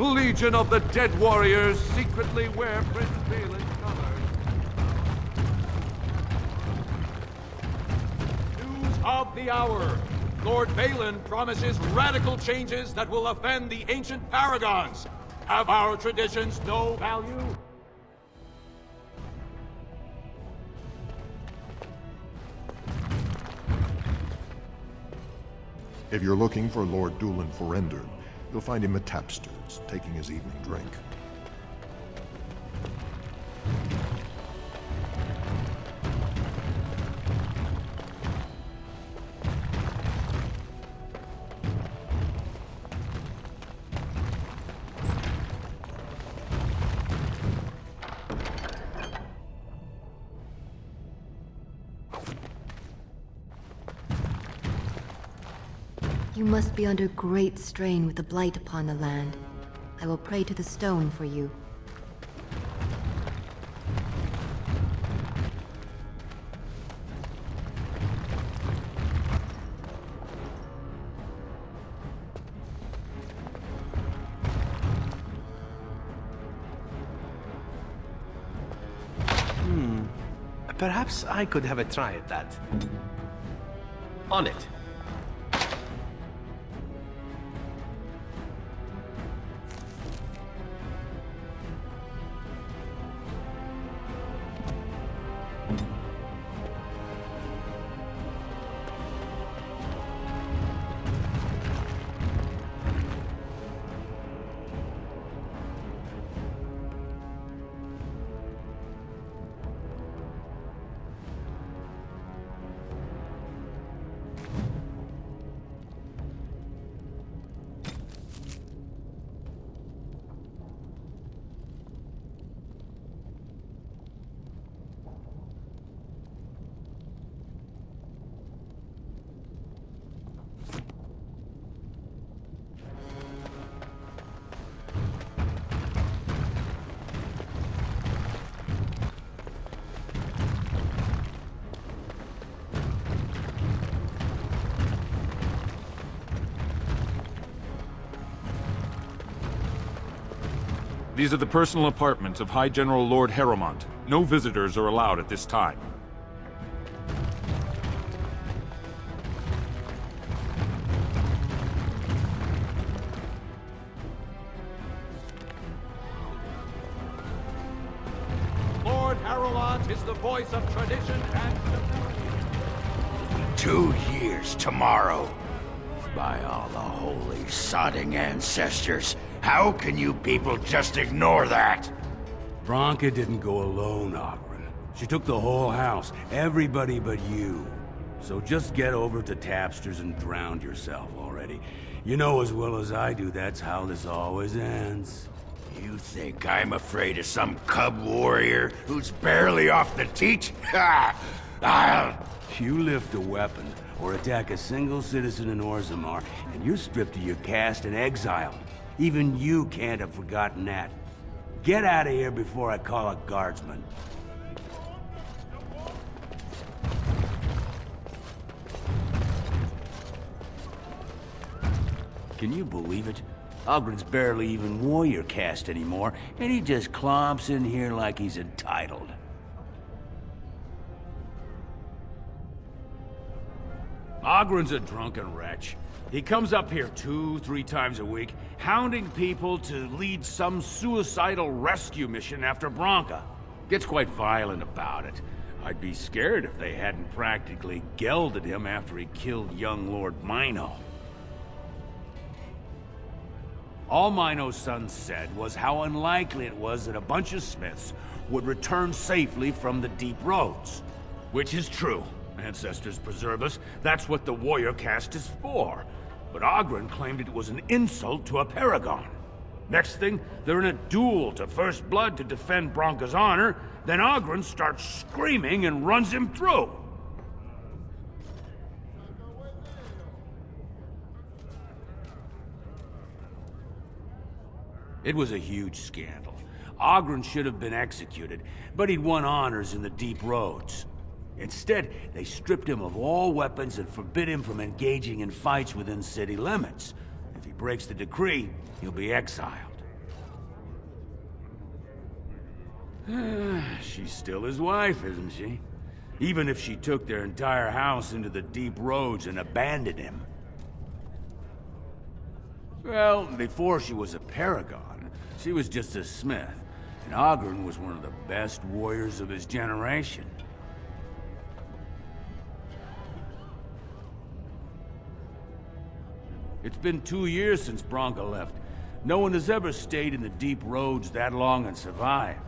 Legion of the Dead Warriors secretly wear Prince Balin's colors. News of the hour. Lord Balin promises radical changes that will offend the ancient paragons. Have our traditions no value? If you're looking for Lord Dulin Forender, you'll find him at Tapster's, taking his evening drink. You must be under great strain with the blight upon the land. I will pray to the stone for you. Perhaps I could have a try at that. On it. These are the personal apartments of High General Lord Harrowmont. No visitors are allowed at this time. Lord Harrowmont is the voice of tradition and stability. 2 years tomorrow. By all the holy sodding ancestors, how can you people just ignore that? Branka didn't go alone, Ogren. She took the whole house, everybody but you. So just get over to Tapster's and drown yourself already. You know as well as I do that's how this always ends. You think I'm afraid of some cub warrior who's barely off the teat? Ha! You lift a weapon, or attack a single citizen in Orzammar, and you're stripped of your caste and exiled. Even you can't have forgotten that. Get out of here before I call a guardsman. Can you believe it? Ogren's barely even warrior caste anymore, and he just clomps in here like he's entitled. Ogren's a drunken wretch. He comes up here 2-3 times a week, hounding people to lead some suicidal rescue mission after Branka. Gets quite violent about it. I'd be scared if they hadn't practically gelded him after he killed young Lord Mino. All Mino's son said was how unlikely it was that a bunch of Smiths would return safely from the deep roads. Which is true. Ancestors preserve us. That's what the warrior caste is for. But Ogren claimed it was an insult to a paragon. Next thing, they're in a duel to first blood to defend Branka's honor. Then Ogren starts screaming and runs him through. It was a huge scandal. Ogren should have been executed, but he'd won honors in the deep roads. Instead, they stripped him of all weapons and forbid him from engaging in fights within city limits. If he breaks the decree, he'll be exiled. She's still his wife, isn't she? Even if she took their entire house into the deep roads and abandoned him. Well, before she was a paragon, she was just a smith. And Oghren was one of the best warriors of his generation. It's been 2 years since Branka left. No one has ever stayed in the deep roads that long and survived.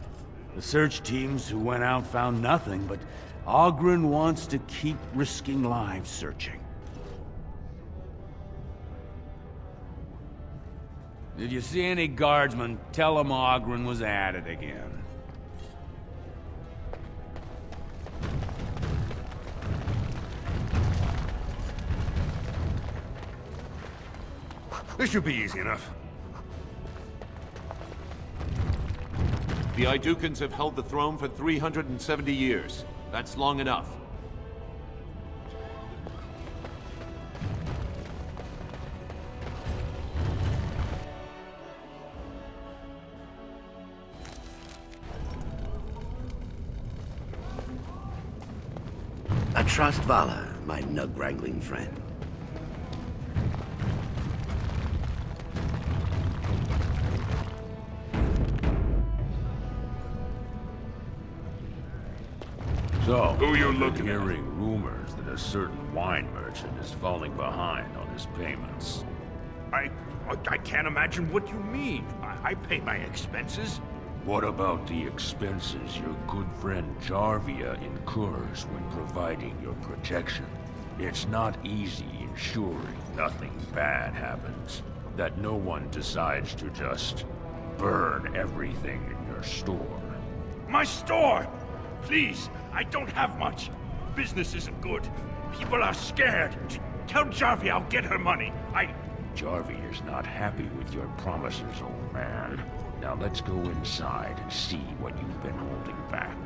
The search teams who went out found nothing, but Oghren wants to keep risking lives searching. If you see any guardsmen, tell them Oghren was at it again. This should be easy enough. The Idukans have held the throne for 370 years. That's long enough. I trust Vala, my nug-wrangling friend. So, Who you looking at? hearing rumors that a certain wine merchant is falling behind on his payments. I can't imagine what you mean. I pay my expenses. What about the expenses your good friend Jarvia incurs when providing your protection? It's not easy ensuring nothing bad happens, that no one decides to just burn everything in your store. My store! Please, I don't have much. Business isn't good. People are scared. Tell Jarvia I'll get her money. Jarvia is not happy with your promises, old man. Now let's go inside and see what you've been holding back.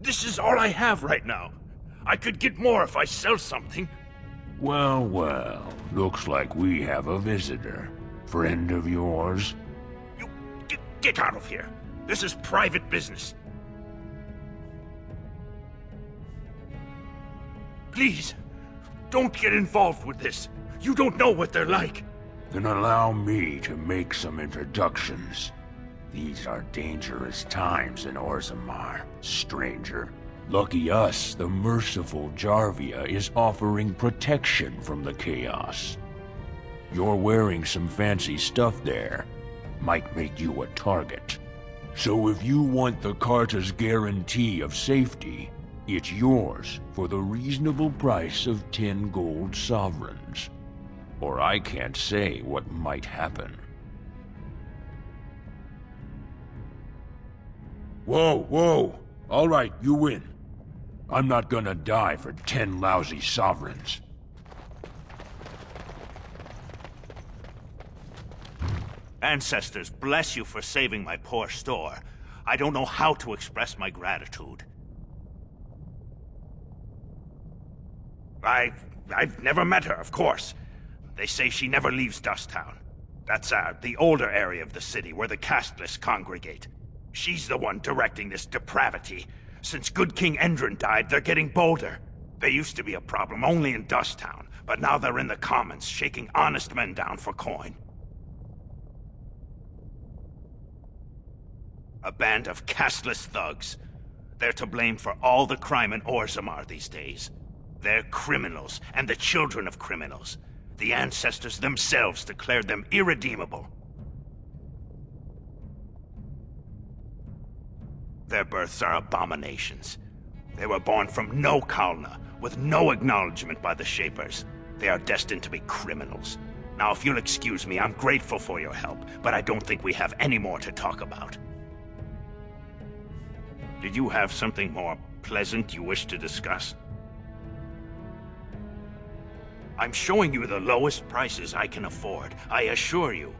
This is all I have right now. I could get more if I sell something. Well, well, looks like we have a visitor. Friend of yours? You get out of here. This is private business. Please, don't get involved with this. You don't know what they're like. Then allow me to make some introductions. These are dangerous times in Orzammar, stranger. Lucky us, the merciful Jarvia is offering protection from the chaos. You're wearing some fancy stuff there. Might make you a target. So if you want the Carta's guarantee of safety, it's yours for the reasonable price of 10 gold sovereigns. Or I can't say what might happen. Whoa, whoa! All right, you win. I'm not gonna die for 10 lousy sovereigns. Ancestors, bless you for saving my poor store. I don't know how to express my gratitude. I've never met her, of course. They say she never leaves Dusttown. That's the older area of the city where the casteless congregate. She's the one directing this depravity. Since good King Endrin died, they're getting bolder. They used to be a problem only in Dusttown, but now they're in the commons, shaking honest men down for coin. A band of casteless thugs. They're to blame for all the crime in Orzammar these days. They're criminals, and the children of criminals. The ancestors themselves declared them irredeemable. Their births are abominations. They were born from no Kalna, with no acknowledgement by the Shapers. They are destined to be criminals. Now, if you'll excuse me, I'm grateful for your help, but I don't think we have any more to talk about. Did you have something more pleasant you wish to discuss? I'm showing you the lowest prices I can afford, I assure you.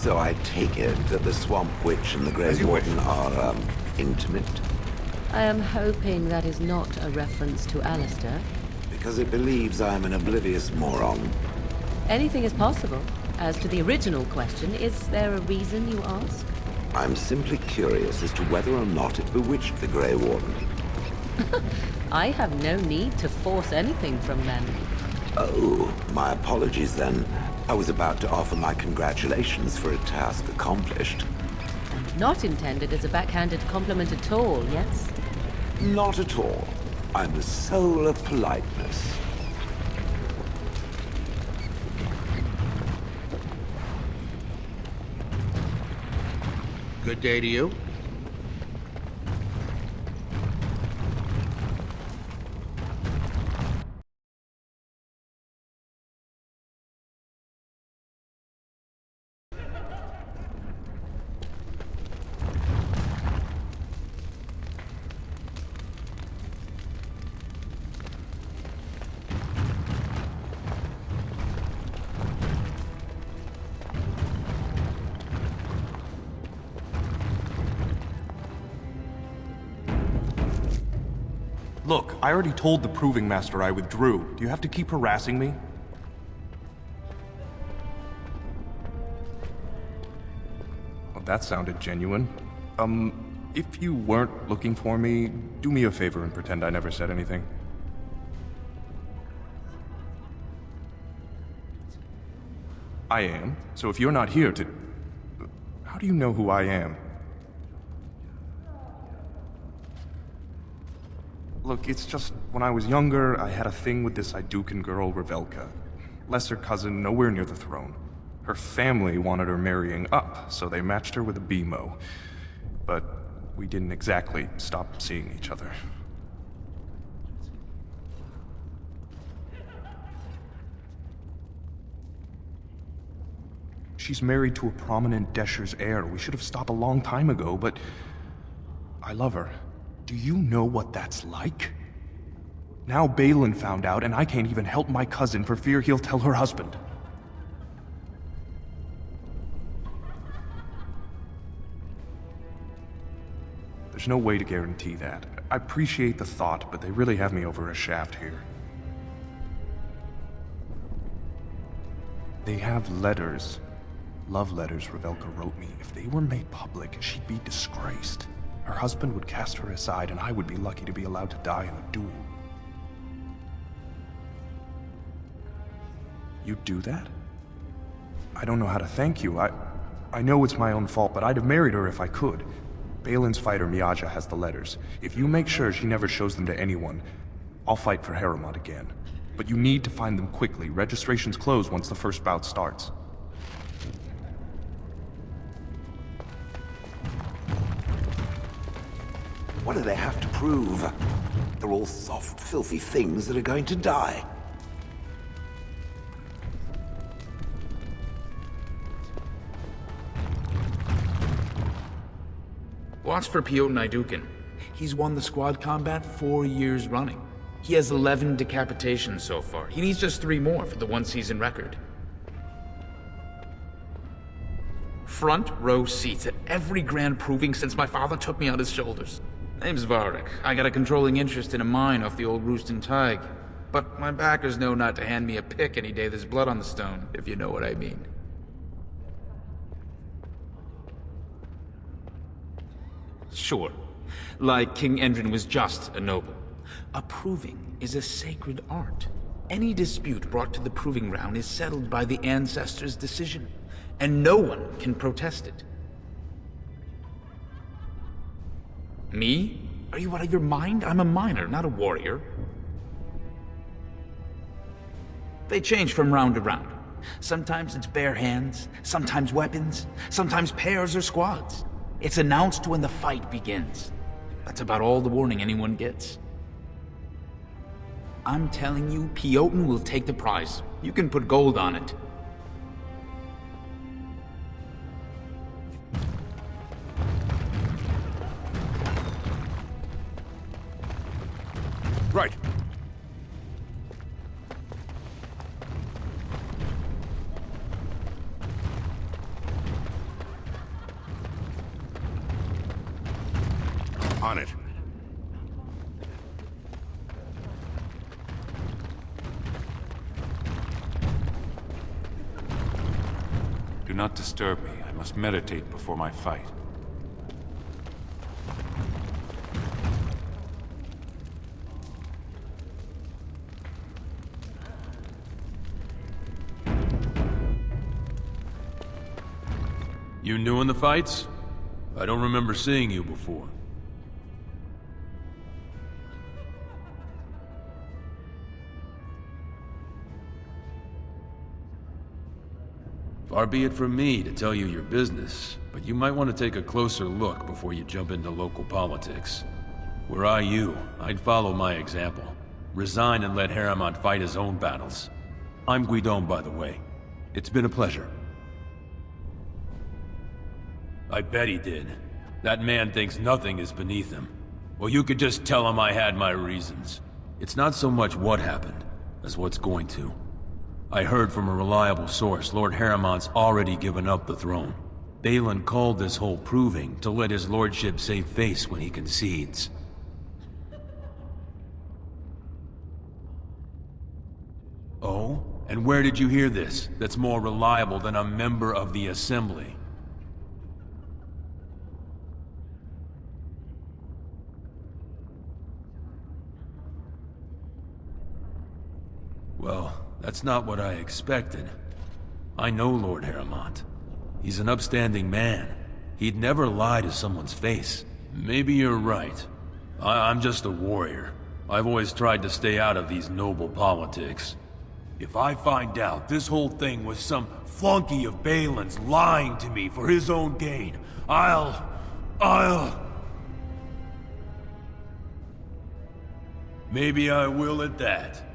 So I take it that the Swamp Witch and the Grey Warden are, intimate? I am hoping that is not a reference to Alistair. Because it believes I'm an oblivious moron. Anything is possible. As to the original question, is there a reason you ask? I'm simply curious as to whether or not it bewitched the Grey Warden. I have no need to force anything from them. Oh, my apologies then. I was about to offer my congratulations for a task accomplished. And not intended as a backhanded compliment at all, yes? Not at all. I'm the soul of politeness. Good day to you. Look, I already told the Proving Master I withdrew. Do you have to keep harassing me? Well, that sounded genuine. If you weren't looking for me, do me a favor and pretend I never said anything. I am. So if you're not here to... How do you know who I am? Look, it's just, when I was younger, I had a thing with this Idukan girl, Revelka. Lesser cousin, nowhere near the throne. Her family wanted her marrying up, so they matched her with a BMO. But we didn't exactly stop seeing each other. She's married to a prominent Desher's heir. We should have stopped a long time ago, but I love her. Do you know what that's like? Now Balin found out, and I can't even help my cousin for fear he'll tell her husband. There's no way to guarantee that. I appreciate the thought, but they really have me over a shaft here. They have letters. Love letters Revelka wrote me. If they were made public, she'd be disgraced. Her husband would cast her aside, and I would be lucky to be allowed to die in a duel. You'd do that? I don't know how to thank you. I know it's my own fault, but I'd have married her if I could. Balin's fighter Miaja has the letters. If you make sure she never shows them to anyone, I'll fight for Haremont again. But you need to find them quickly. Registrations close once the first bout starts. What do they have to prove? They're all soft, filthy things that are going to die. Watch for pt.29. He's won the squad combat 4 years running. He has 11 decapitations so far. He needs just 3 more for the one-season record. Front row seats at every grand proving since my father took me on his shoulders. Name's Varric. I got a controlling interest in a mine off the old Roostin Tig. But my backers know not to hand me a pick any day there's blood on the stone, if you know what I mean. Sure. Like King Endrin was just a noble. A proving is a sacred art. Any dispute brought to the proving ground is settled by the ancestors' decision, and no one can protest it. Me? Are you out of your mind? I'm a miner, not a warrior. They change from round to round. Sometimes it's bare hands, sometimes weapons, sometimes pairs or squads. It's announced when the fight begins. That's about all the warning anyone gets. I'm telling you, Piotin will take the prize. You can put gold on it. Right. not disturb me. I must meditate before my fight. You new in the fights? I don't remember seeing you before. Far be it from me to tell you your business, but you might want to take a closer look before you jump into local politics. Were I you, I'd follow my example. Resign and let Harriman fight his own battles. I'm Guidon, by the way. It's been a pleasure. I bet he did. That man thinks nothing is beneath him. Well, you could just tell him I had my reasons. It's not so much what happened, as what's going to. I heard from a reliable source Lord Harriman's already given up the throne. Balin called this whole proving to let his lordship save face when he concedes. Oh? And where did you hear this that's more reliable than a member of the Assembly? Well, that's not what I expected. I know Lord Harriman. He's an upstanding man. He'd never lie to someone's face. Maybe you're right. I'm just a warrior. I've always tried to stay out of these noble politics. If I find out this whole thing was some flunky of Balin's lying to me for his own gain, I'll... Maybe I will at that.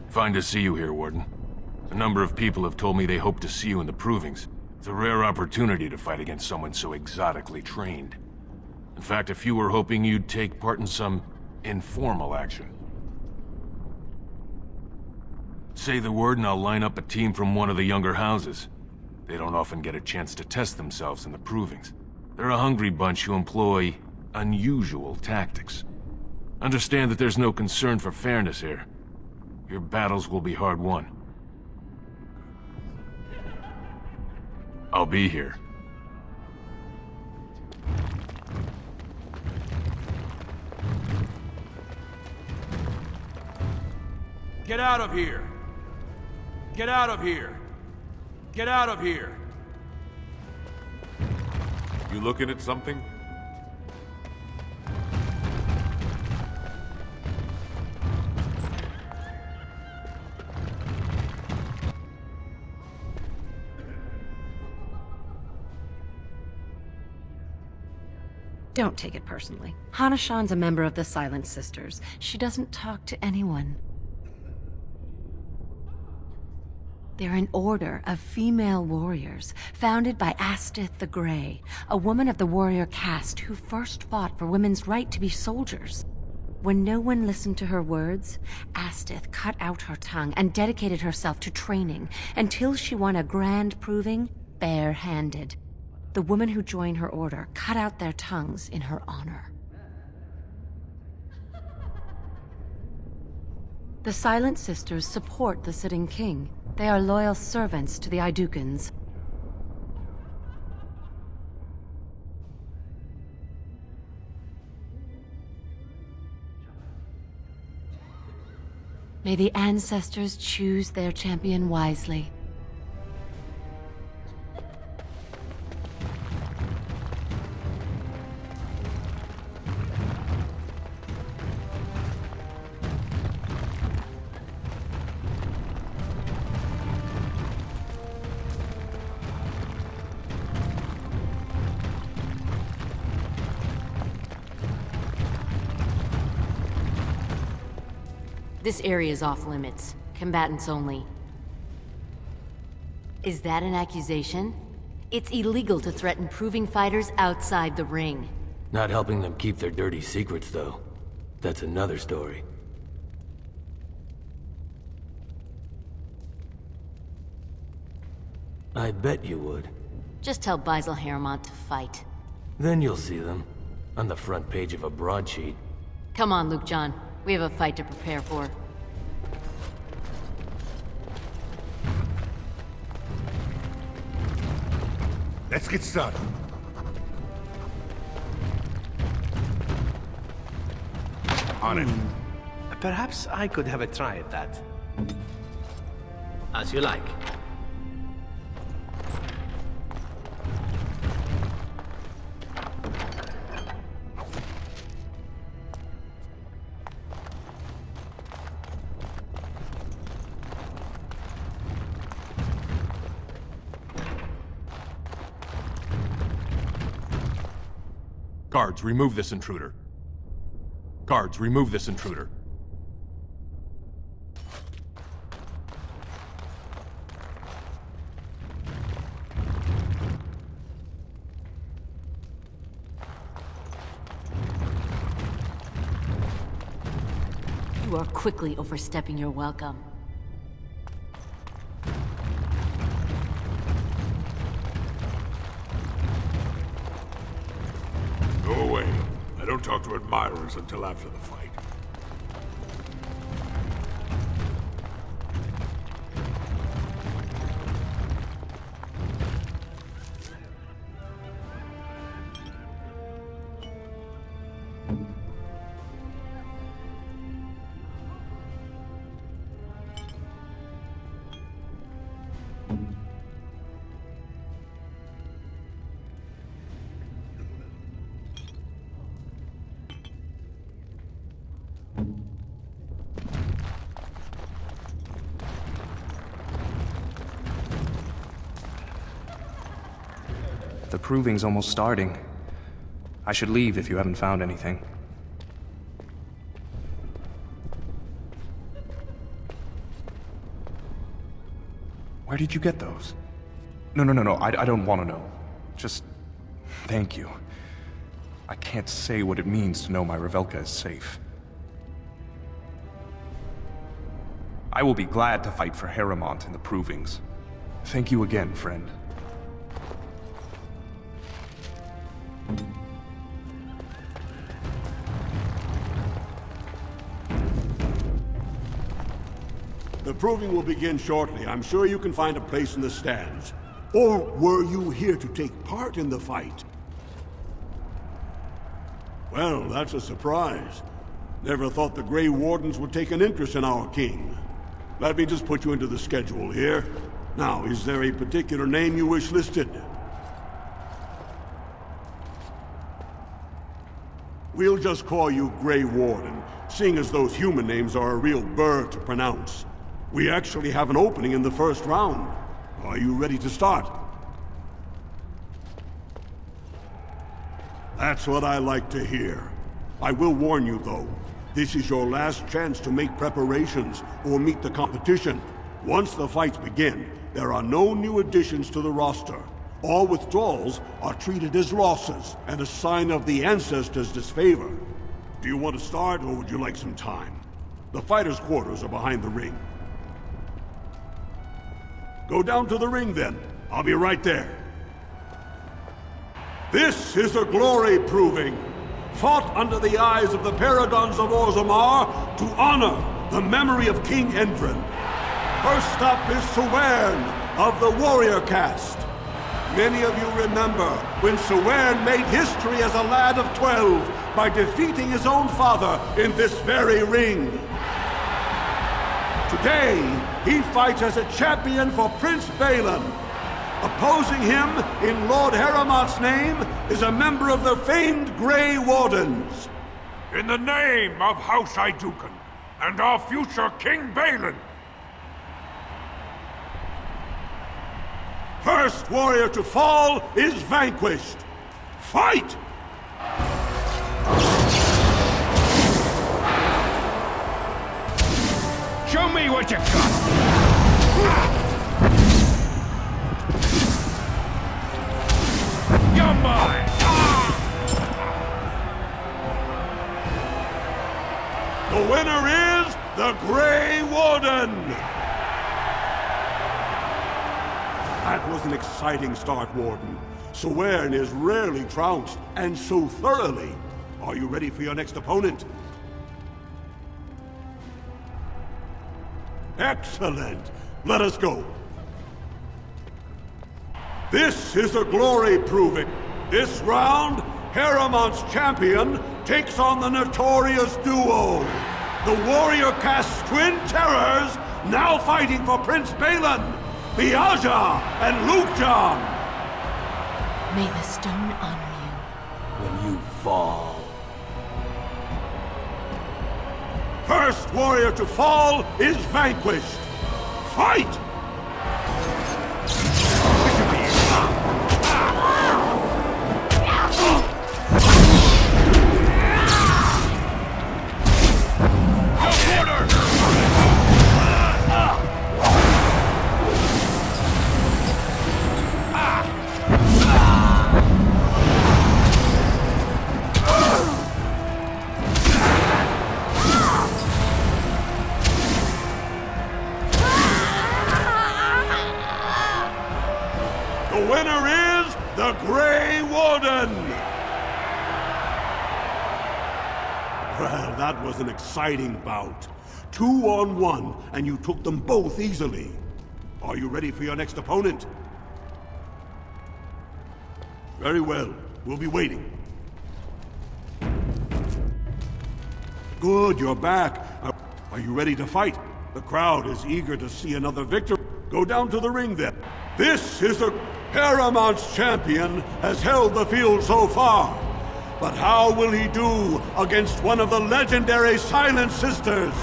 Fine to see you here, Warden. A number of people have told me they hope to see you in the provings. It's a rare opportunity to fight against someone so exotically trained. In fact, a few were hoping you'd take part in some informal action. Say the word and I'll line up a team from one of the younger houses. They don't often get a chance to test themselves in the provings. They're a hungry bunch who employ unusual tactics. Understand that there's no concern for fairness here. Your battles will be hard won. I'll be here. Get out of here! Get out of here! Get out of here! You looking at something? Don't take it personally. Hana-shan's a member of the Silent Sisters. She doesn't talk to anyone. They're an order of female warriors, founded by Astith the Grey, a woman of the warrior caste who first fought for women's right to be soldiers. When no one listened to her words, Astith cut out her tongue and dedicated herself to training until she won a grand proving bare-handed. The women who joined her order cut out their tongues in her honor. The Silent Sisters support the sitting king. They are loyal servants to the Idukans. May the ancestors choose their champion wisely. This area is off limits. Combatants only. Is that an accusation? It's illegal to threaten proving fighters outside the ring. Not helping them keep their dirty secrets, though. That's another story. I bet you would. Just tell Basil Harrimont to fight. Then you'll see them. On the front page of a broadsheet. Come on, Luke John. We have a fight to prepare for. Let's get started. On it. Perhaps I could have a try at that. As you like. Guards, remove this intruder. Guards, remove this intruder. You are quickly overstepping your welcome. Go away. I don't talk to admirers until after the fight. The proving's almost starting. I should leave if you haven't found anything. Where did you get those? No, I don't want to know. Just thank you. I can't say what it means to know my Revelka is safe. I will be glad to fight for Harrimont in the provings. Thank you again, friend. The proving will begin shortly. I'm sure you can find a place in the stands. Or were you here to take part in the fight? Well, that's a surprise. Never thought the Grey Wardens would take an interest in our king. Let me just put you into the schedule here. Now, is there a particular name you wish listed? We'll just call you Grey Warden, seeing as those human names are a real burr to pronounce. We actually have an opening in the first round. Are you ready to start? That's what I like to hear. I will warn you, though. This is your last chance to make preparations or meet the competition. Once the fights begin, there are no new additions to the roster. All withdrawals are treated as losses and a sign of the ancestors' disfavor. Do you want to start, or would you like some time? The fighters' quarters are behind the ring. Go down to the ring, then. I'll be right there. This is a glory proving, fought under the eyes of the Paragons of Orzammar to honor the memory of King Endrin. First up is Sewern of the warrior caste. Many of you remember when Sewern made history as a lad of 12 by defeating his own father in this very ring. Today, he fights as a champion for Prince Balin. Opposing him, in Lord Harrimont's name, is a member of the famed Grey Wardens. In the name of House Idukan and our future King Balin. First warrior to fall is vanquished. Fight! Show me what you got! You're mine! The winner is the Grey Warden! That was an exciting start, Warden. Swearn is rarely trounced, and so thoroughly. Are you ready for your next opponent? Excellent! Let us go. This is a glory proving. This round, Heramont's champion takes on the notorious duo. The warrior caste twin terrors, now fighting for Prince Balin, Miaja and Lukejan. May the stone honor you. When you fall. First warrior to fall is vanquished. Fight! The winner is the Grey Warden! Well, that was an exciting bout. 2-on-1, and you took them both easily. Are you ready for your next opponent? Very well. We'll be waiting. Good, you're back. Are you ready to fight? The crowd is eager to see another victor. Go down to the ring then. This is a... Heramont's champion has held the field so far. But how will he do against one of the legendary Silent Sisters?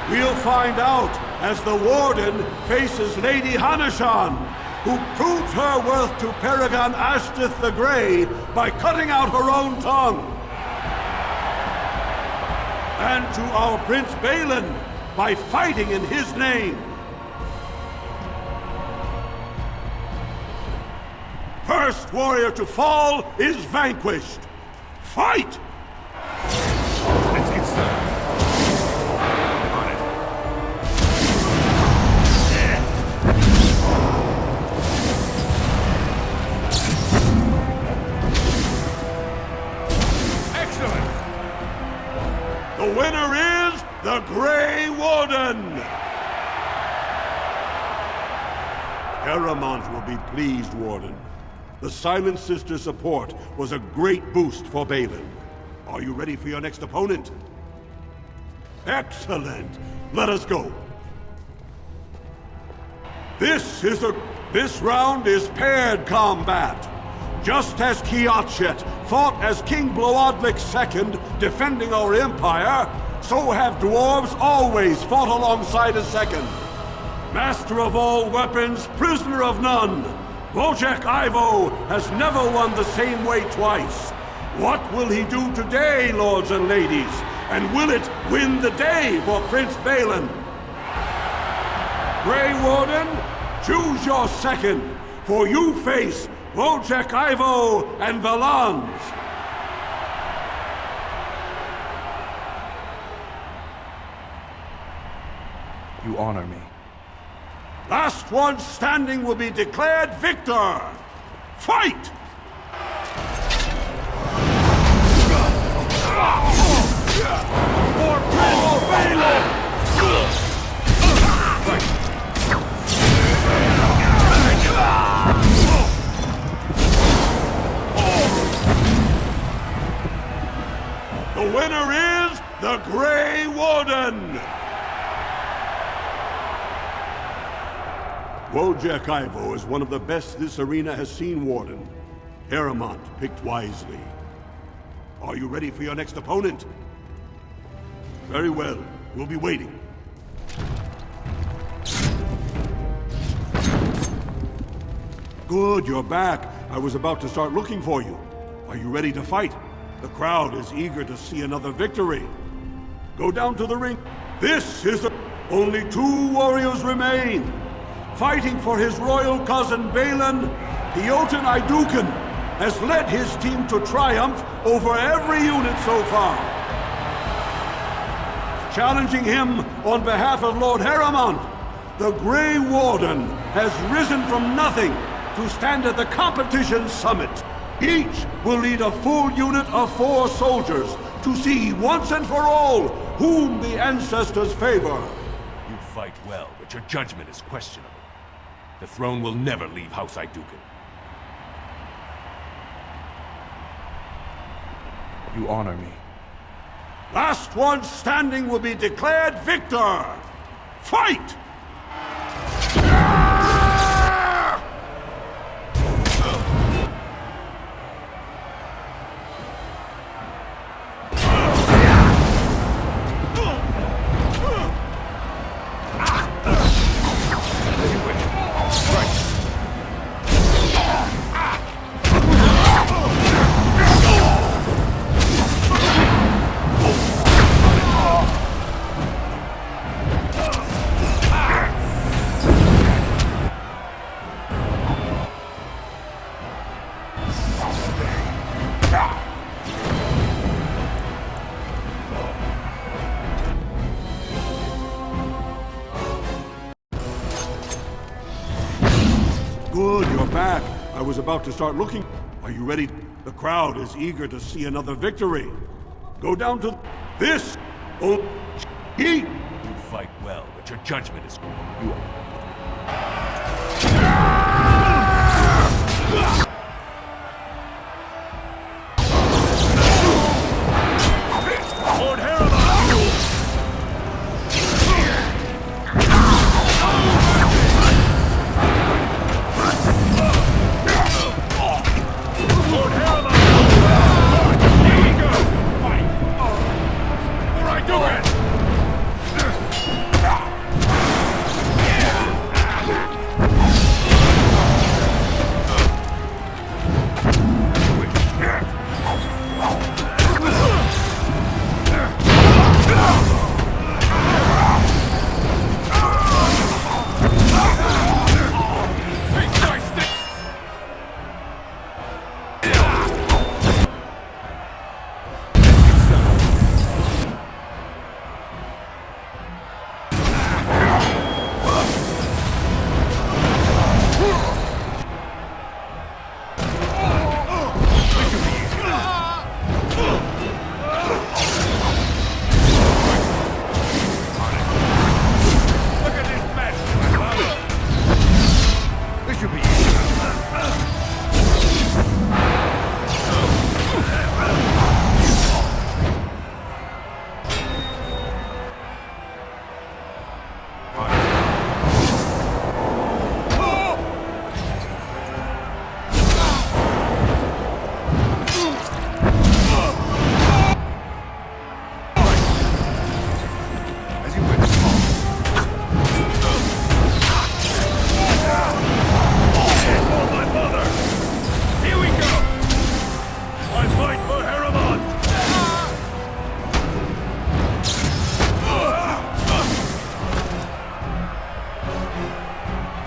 We'll find out as the Warden faces Lady Hanashan, who proves her worth to Paragon Ashtith the Grey by cutting out her own tongue. And to our Prince Balin by fighting in his name. First warrior to fall is vanquished. Fight! Let's get started. On it. Excellent! The winner is the Grey Warden! Heramont will be pleased, Warden. The Silent Sister support was a great boost for Balin. Are you ready for your next opponent? Excellent! Let us go. This round is paired combat. Just as Kiatchet fought as King Bloodlik II, defending our empire, so have dwarves always fought alongside a second. Master of all weapons, prisoner of none. Wojciech Ivo has never won the same way twice. What will he do today, lords and ladies? And will it win the day for Prince Balin? Grey Warden, choose your second, for you face Wojciech Ivo and Valans. You honor me. Last one standing will be declared victor! Fight! For Prince Balin! The winner is the Grey Warden! Wojciech Ivo is one of the best this arena has seen, Warden. Heramont picked wisely. Are you ready for your next opponent? Very well. We'll be waiting. Good, you're back. I was about to start looking for you. Are you ready to fight? The crowd is eager to see another victory. Go down to the ring. Only 2 warriors remain. Fighting for his royal cousin Balin, Jotun Iduken has led his team to triumph over every unit so far. Challenging him on behalf of Lord Heramont, the Grey Warden has risen from nothing to stand at the competition summit. Each will lead a full unit of 4 soldiers to see once and for all whom the ancestors favor. You fight well, but your judgment is questionable. The throne will never leave House Iduken. You honor me. Last one standing will be declared victor. Fight! Good, you're back. I was about to start looking. Are you ready? The crowd is eager to see another victory. Go down to this. Oh, eat. You fight well, but your judgment is... Lord Harriman! Lord Harriman! Here we go! Fight! All right, do it!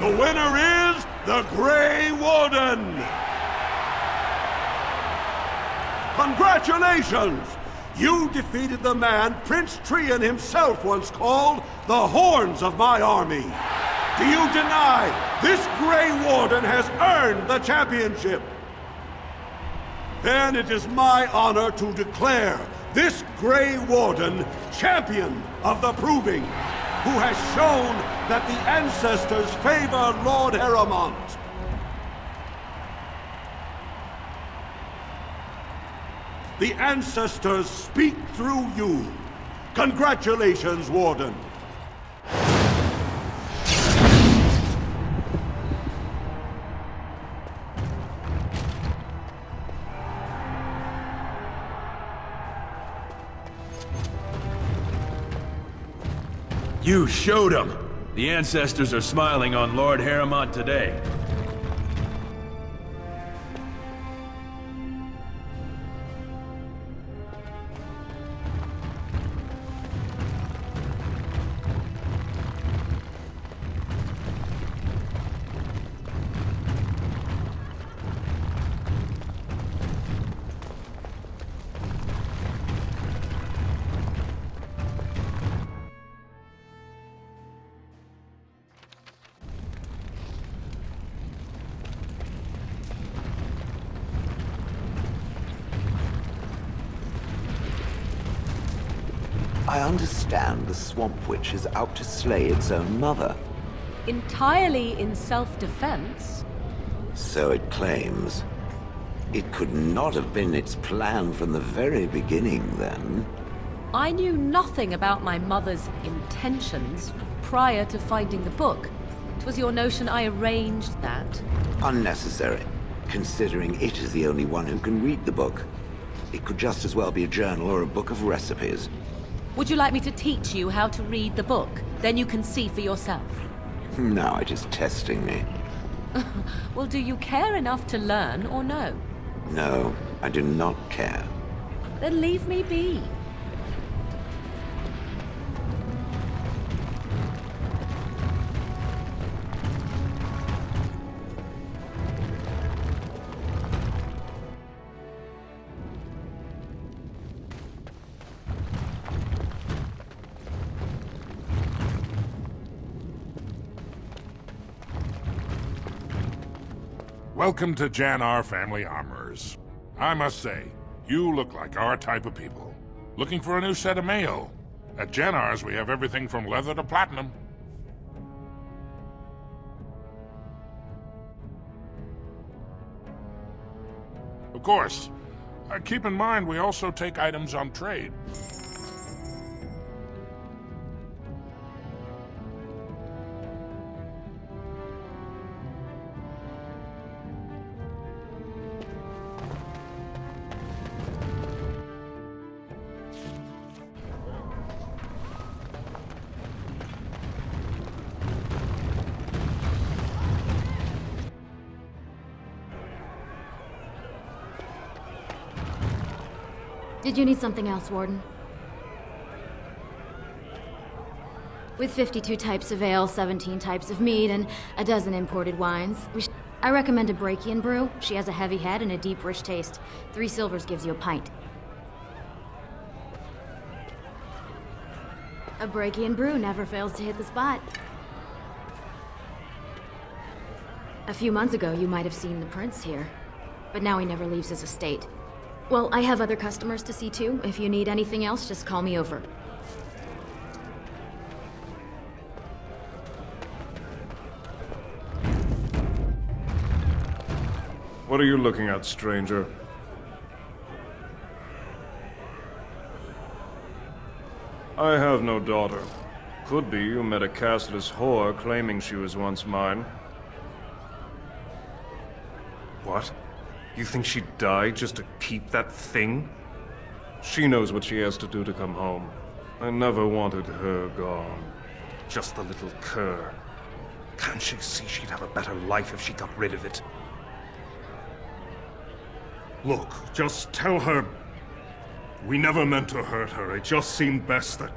The winner is the Grey Warden! Congratulations! You defeated the man Prince Trian himself once called the Horns of my army. Do you deny this Grey Warden has earned the championship? Then it is my honor to declare this Grey Warden champion of the Proving, who has shown that the ancestors favor Lord Harriman. The ancestors speak through you. Congratulations, Warden. You showed them. The ancestors are smiling on Lord Harriman today. I understand the Swamp Witch is out to slay its own mother. Entirely in self-defense? So it claims. It could not have been its plan from the very beginning, then. I knew nothing about my mother's intentions prior to finding the book. It was your notion I arranged that. Unnecessary, considering it is the only one who can read the book. It could just as well be a journal or a book of recipes. Would you like me to teach you how to read the book? Then you can see for yourself. Now it is testing me. Well, do you care enough to learn or no? No, I do not care. Then leave me be. Welcome to Jan Family Armorers. I must say, you look like our type of people. Looking for a new set of mayo? At Janar's, we have everything from leather to platinum. Of course, keep in mind we also take items on trade. Did you need something else, Warden? With 52 types of ale, 17 types of mead, and a dozen imported wines, I recommend a Brachian brew. She has a heavy head and a deep, rich taste. 3 silvers gives you a pint. A Brachian brew never fails to hit the spot. A few months ago, you might have seen the prince here, but now he never leaves his estate. Well, I have other customers to see too. If you need anything else, just call me over. What are you looking at, stranger? I have no daughter. Could be you met a castless whore claiming she was once mine. What? You think she'd die just to keep that thing? She knows what she has to do to come home. I never wanted her gone. Just the little cur. Can't she see she'd have a better life if she got rid of it? Look, just tell her... We never meant to hurt her. It just seemed best that...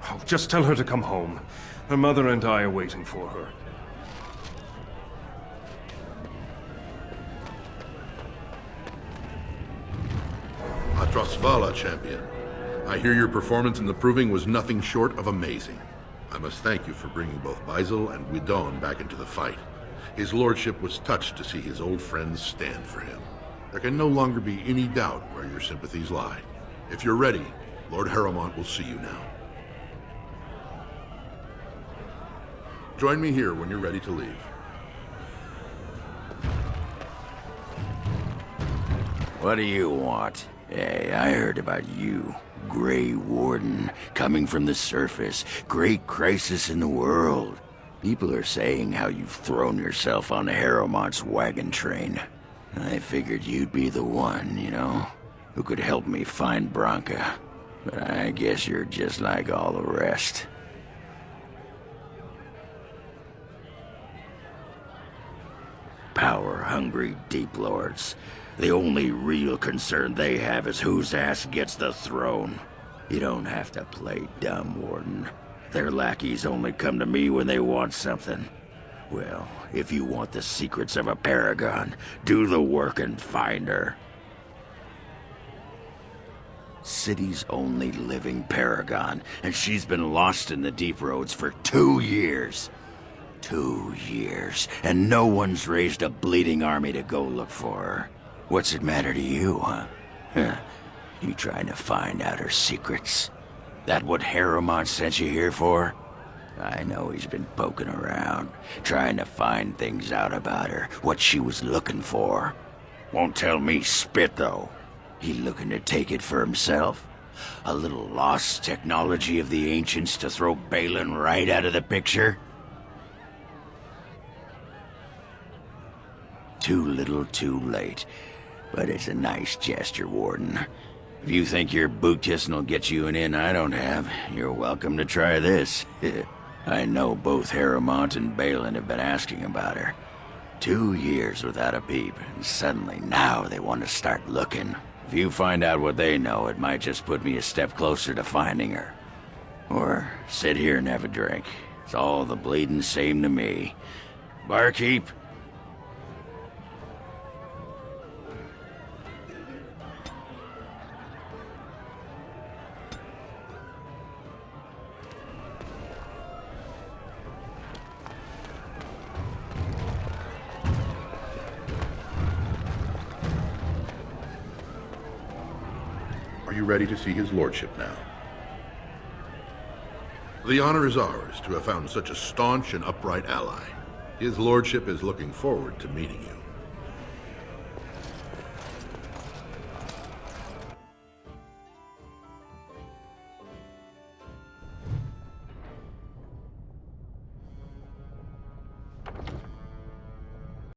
Oh, just tell her to come home. Her mother and I are waiting for her. Atrosvala, champion. I hear your performance in the proving was nothing short of amazing. I must thank you for bringing both Baisel and Guidon back into the fight. His lordship was touched to see his old friends stand for him. There can no longer be any doubt where your sympathies lie. If you're ready, Lord Harrowmont will see you now. Join me here when you're ready to leave. What do you want? Hey, I heard about you. Grey Warden, coming from the surface. Great crisis in the world. People are saying how you've thrown yourself on Harrowmont's wagon train. I figured you'd be the one, you know, who could help me find Branka. But I guess you're just like all the rest. Power-hungry Deep Lords. The only real concern they have is whose ass gets the throne. You don't have to play dumb, Warden. Their lackeys only come to me when they want something. Well, if you want the secrets of a paragon, do the work and find her. City's only living paragon, and she's been lost in the deep roads for 2 years. 2 years, and no one's raised a bleeding army to go look for her. What's it matter to you, huh? You trying to find out her secrets? That what Harrowmont sent you here for? I know he's been poking around, trying to find things out about her, what she was looking for. Won't tell me spit, though. He looking to take it for himself? A little lost technology of the ancients to throw Balin right out of the picture? Too little, too late. But it's a nice gesture, Warden. If you think your boot kissing will get you an in I don't have, you're welcome to try this. I know both Harrowmont and Balin have been asking about her. 2 years without a peep, and suddenly now they want to start looking. If you find out what they know, it might just put me a step closer to finding her. Or sit here and have a drink. It's all the bleeding same to me. Barkeep? Are you ready to see his lordship now? The honor is ours to have found such a staunch and upright ally. His lordship is looking forward to meeting you.